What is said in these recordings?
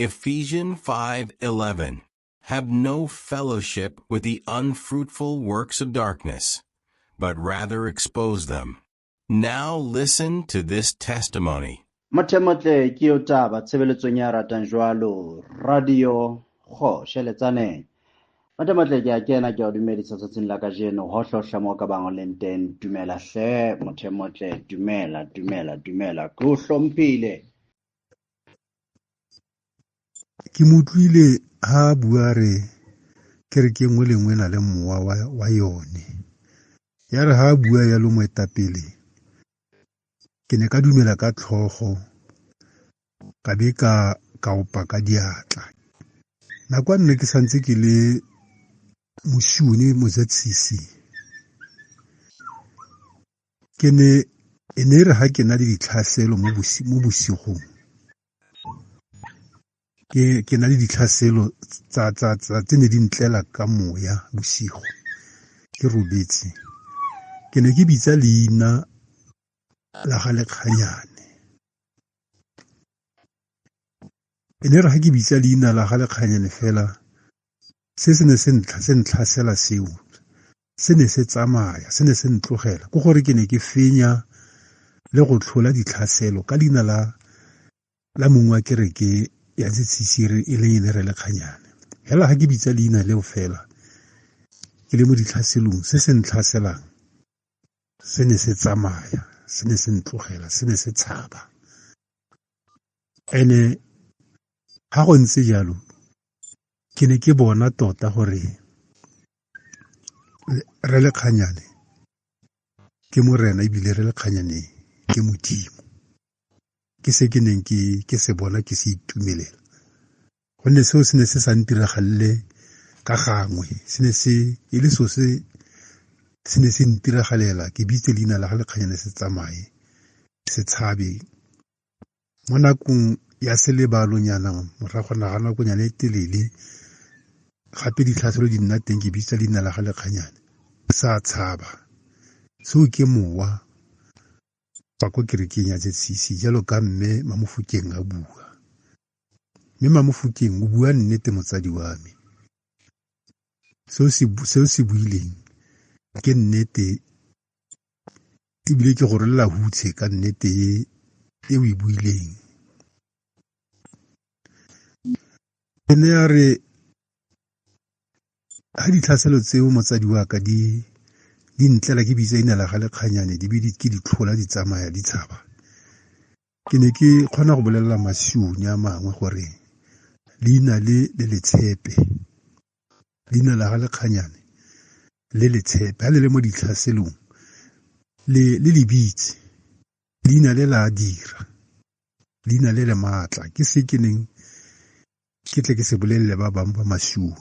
Ephesians 5:11. Have no fellowship with the unfruitful works of darkness, but rather expose them. Now listen to this testimony. Motle ke yo taba tshebeletsong ya ratang jwalo radio go sheletsaneng. Motle ke a kena ke a dumedisa tsatsing la kajeno ho hlohla mo ka bang le teng dumela hle motle dumela ke o hlomphile. Ke motlwile ha bua re kereke nngwe le nngwe na le mowa wa yone. Ya re ha bua ya lo moetapele ke ne ka dumela ka tlhogo ka be ka opa ka diatla. Nakwa nne ke santse ke le mosione mozatsisi ke ne re ha ke na le ditlhaselo mo bosigong ke na le ditlhaselo tsa tsene di ntlela ka moya bosigo ke robetse ke ne ke bitsa leina la ga Lekganyane ene re ha ke bitsa leina la ga Lekganyane fela se ne se ntlhasela seo se ne se tsamaya se ne se ntlogela go gore ke ne ke fenya le go tlhola ditlhaselo ka leina la mongwe wa kereke ya tsitsisire e le ene re Lekganyane. Hela ha ke bitsa leina leo fela ke le mo ditlhaselong se se ntlhaselang se ne se tsamaya se ne se ntlogela se ne se tshaba. Ene ha go ntse jalo ke ne ke bona tota gore re Lekganyane ke morena ebile re Lekganyane ke Modimo. Ke se ke neng ke se bona ke se itumelela gonne seo se ne se sa ntiragalle ka gangwe se ne se e le so se ne se ntiragalela ke bitse leina la ga Lekganyane se tsamaye se tshabe mo nakong ya selebalonyana morago na ga nakonyana e telele gape ditlhaselo di nna teng ke bitsa leina la ga Lekganyane sa tshaba seo ke mowa pa ko kerekeng ya tsitsisi jalo ka mme Mamofokeng a bua. Mme Mamofokeng o bua nnete motsadi wa me. Seo se buileng ke nnete ebile ke gore la hutshe ka nnete e o e buileng. Ene ya re ha ditlhaselo tseo motsadi wa ka di ntlela ke bitsa ina la ga Lekganyane di be ke di tlhola di tsamaya di tshaba. Ke ne ke kgona go bolelela masione a mangwe gore leina le tshepe leina la ga Lekganyane le tshepe ha le mo ditlhaselong le bitse leina le la dira leina le maatla ke se ke neng ke tle ke se bolelle ba bang ba masione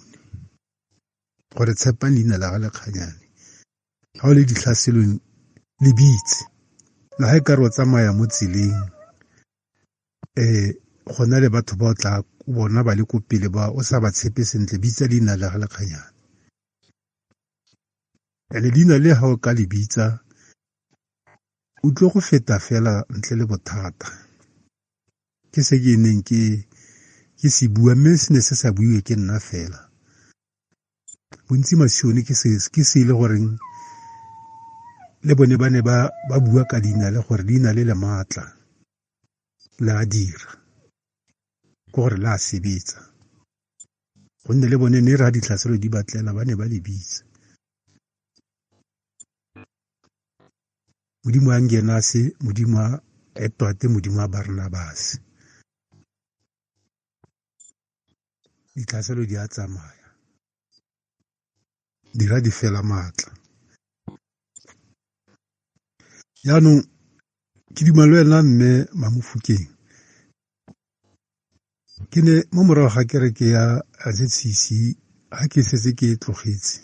gore tshepa leina la ga Lekganyane ha o le ditlhaselong le bitse la ha e ka re o tsamaya mo tseleng gona le batho ba o tla bona ba le ko pele ba o sa ba tshepe sentle bitsa leina la ga Lekganyane. Ene leina le ha o ka le bitsa o tlo go feta fela ntle le bothata ke se ke neng ke se bua mme se ne se sa buiwe ke nna fela bontsi masione ke se ile goreng le bone ba ne ba bua ka leina le gore leina le maatla la dira ke gore la sebetsa gonne le bone ne ra ditlhaselo di batlela ba ne ba le bitsa. Modimo a Ngenase, Modimo a Etwate, Modimo a Barnabas. Ditlhaselo di a tsamaya dira di fela maatla. Yaanong ke dumalo ena mme Mamofokeng ke ne mo morago ga kereke ya ZCC ha ke setse ke tlogetse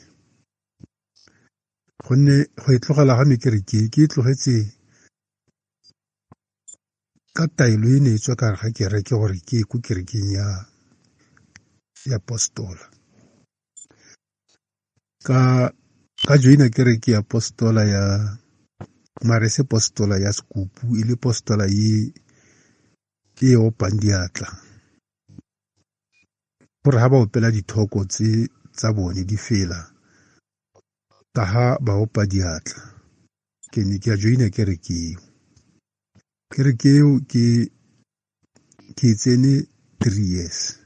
gonne go e tlogela ga me kereke ke tlogetse ka taelo e ne e tswa ka ga kereke gore ke ko kerekeng ya Apostola ka joina kereke ya Apostola ya Marese Apostola ya Skupu ile Apostola e opang diatla gore ha ba opela dithoko tsa bone di fela ka ha ba opa diatla ke ne ke a joina kerekeo ke tsene 3 years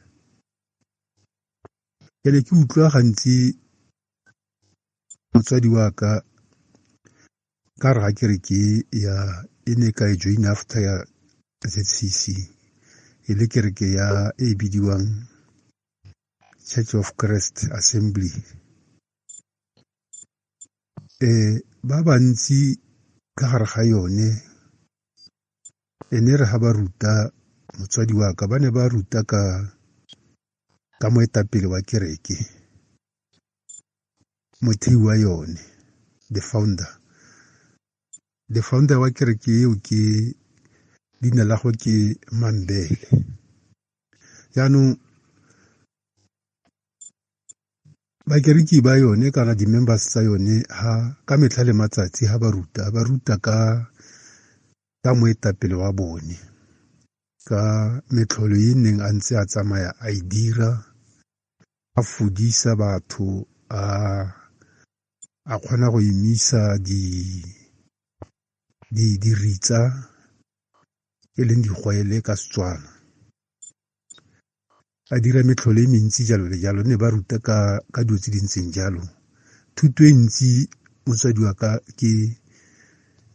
ke ne ke utlwa gantsi motswadi wa ka re ga kereke e ne ka e join after ya ZCC e le kereke e bidiwang Church of Christ Assembly. Ba bantsi ka gare ga yone ne re ha ba ruta motswadi wa ka ba ne ba ruta ka moetapele wa kereke, mothei wa yone, the founder wa kereke eo ke leina la go ke Mambele. Jaanong bakereki ba yone kana di-members tsa yone ka metlha le matsatsi ha ba ruta ka moetapele wa bone, ka metlholo e neng a ntse a tsamaya a e dira, a fodisa batho, a kgona go emisa diritsa e leng digwele ka Setswana, a dira metlholo e mentsi jalo le jalo. Ne ba ruta ka dilo tse di ntseng jalo. Thuto e ntsi motswadi wa ka ke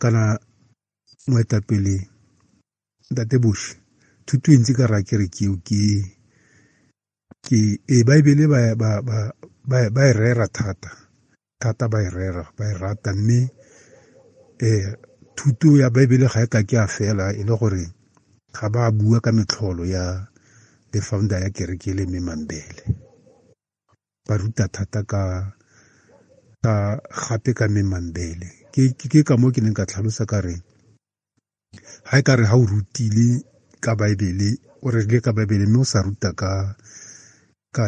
kana moetapele Ntate Bush, thuto e ntsi ka ra kerekeo ke Baebele ba e rera thata ba e rata, mme thuto ya Baebele ga e ka ke a fela e le gore ga ba bua ka metlholo ya le founder ya kereke le mme Mambele. Ba ruta thata gape ka mme Mambele. Ke ka mo ke neng ka tlhalosa ka re ha e ka re ha o rutile ka Baebele o re ka Baebele mme o sa ruta ka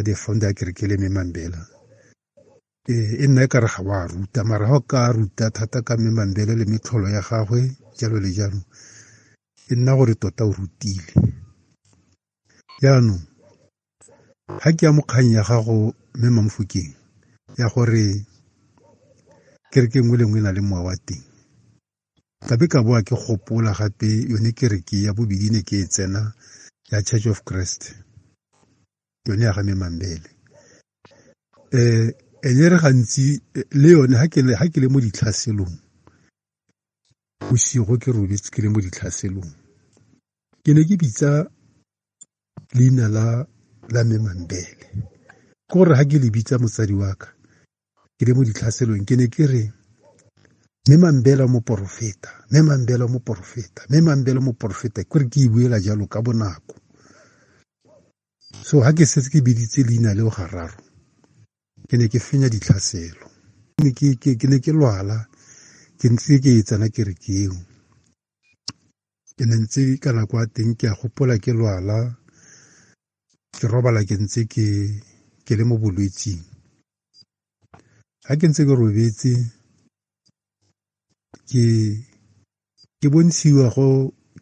the founder ya kereke le mme Mambele, e nna e ka re ga wa ruta, mara ha o ka ruta thata ka mme Mambele le metlholo ya gagwe jalo le jalo e nna gore tota o rutile. Jaanong ha ke ya mokgang ya gago mme Mamofokeng ya gore kereke nngwe le nngwe na le mowa wa teng, ka be ka boa ke gopola gape yone kereke ya bobedi ne ke e tsena ya Church of Christ, yone ya ga mme Mambele. Ene re gantsi le yone ha ke le mo ditlhaselong bosigo ke robetse ke le mo ditlhaselong, ke ne ke bitsa leina la mme Mambele. Ke gore ha ke le bitsa motsadi wa ka ke le mo ditlhaselong ke ne ke re mme Mambele mo porofeta, mme Mambele mo porofeta, mme Mambele mo porofeta, ke re ke e buela jalo ka bonako. So ha ke setse ke biditse leina leo gararo ke ne ke fenya ditlhaselo, ke ne ke lwala, ke ntse ke e tsena kereke eo, ke ne ntse ka nako a teng ke a gopola ke lwala, ke robala ke ntse ke le mo bolwetsing. Ha ke ntse ke robetse ke bontshiwa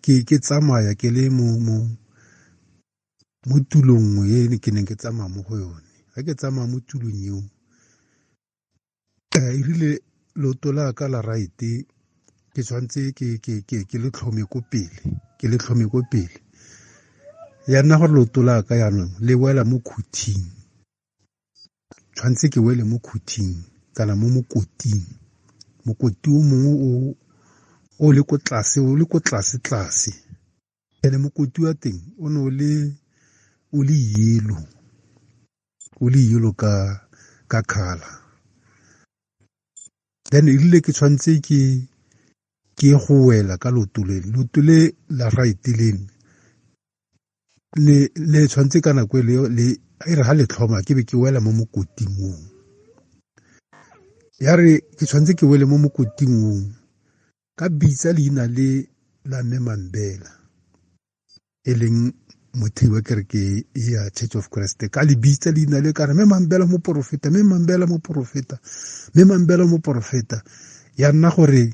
ke tsamaya ke le mo tulong e ke neng ke tsamaya mo go yone. Ha ke tsamaya mo tulong eo e rile loto la ka la right-e ke tshwantse ke le tlhome ko pele, ya nna gore loto la ka yanong le wela mo khuthing, tshwantse ke wele mo khuthing kana mo mokoting, mokoti o mongwe o le ko tlase, ene mokoti wa teng o ne o le yellow ka color. Then e rile ke tshwantse ke go wela ka loto le la right le tshwantse ka nako le e re ha le tlhoma ke be ke wela mo mokoting oo. Ya re ke tshwantse ke wele mo mokoting oo ka bitsa leina la mme Mambele e leng mothei wa kereke ya Church of Christ, ka le bitsa leina le ka re mme Mambele mo porofeta, mme Mambele mo porofeta, mme Mambele mo porofeta. Ya nna gore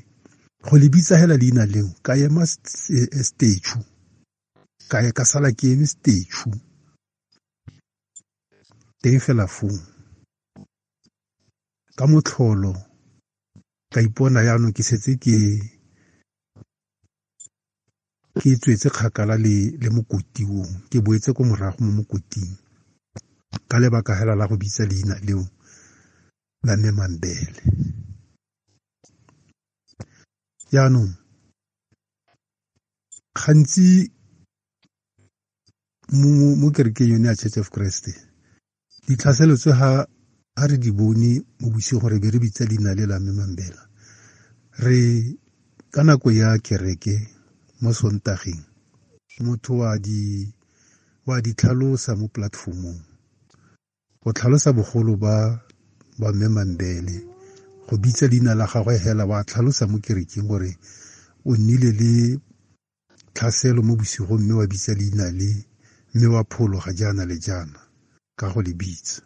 go le bitsa hela leina leo ka ema statue, ka sala ke eme statue. teng fela foo ka motlholo ka ipona yaanong ke setse ke tswetse kgakala le mokotiong ke boetse ko morago mo mokoting ka lebaka hela la go bitsa leina leo la Mme Mambele. Yaanong gantsi mo kerekeng yone ya Church of Christ ditlhaselotse ha re di bone mo bosigo gore be re bitsa leina le la Mme Mambele re ka nako ya kereke mo sontageng motho wa di tlhalosa mo platformong go tlhalosa bogolo ba Mme Mambele go bitsa leina la gagwe hela wa tlhalosa mo kerekeng gore o nnile le tlhaselo mo bosigong mme wa bitsa leina le mme wa phologa jaana le jaana ka go le bitsa.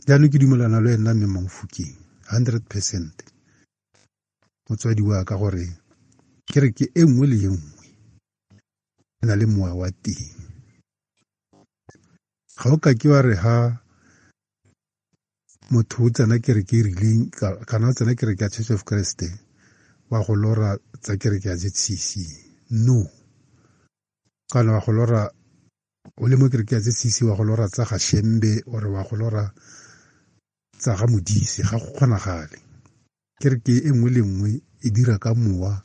Jaanong ke dumelana le wena Mme Mofokeng 100%. Motswadi wa ka gore kereke e nngwe le e nngwe e na le mowa wa teng. Ga o ka ke wa re ha motho o tsena kereke e rileng kana o tsena kereke ya Church of Christ wa go lora tsa kereke ya ZCC. No. Kana wa go lora o le mo kereke ya ZCC wa go lora tsa ga Shembe ore wa go lora tsa ga Modise ga go kgonagale. Kereke e nngwe le nngwe e dira ka mowa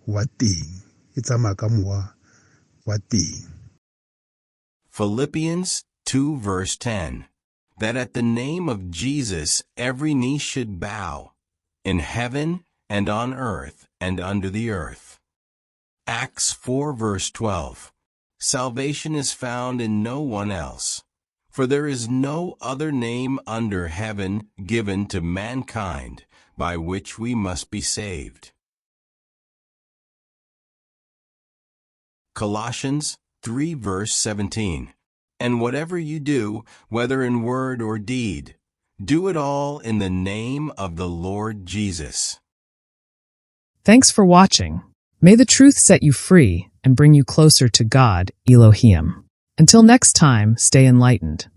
wa teng, e tsamaya ka mowa wa teng. Philippians 2 verse 10, that at the name of Jesus every knee should bow, in heaven and on earth and under the earth. Acts 4 verse 12, salvation is found in no one else, for there is no other name under heaven given to mankind by which we must be saved. Colossians 3 verse 17, and whatever you do, whether in word or deed, do it all in the name of the Lord Jesus. Thanks for watching. May the truth set you free and bring you closer to God, Elohim. Until next time, stay enlightened.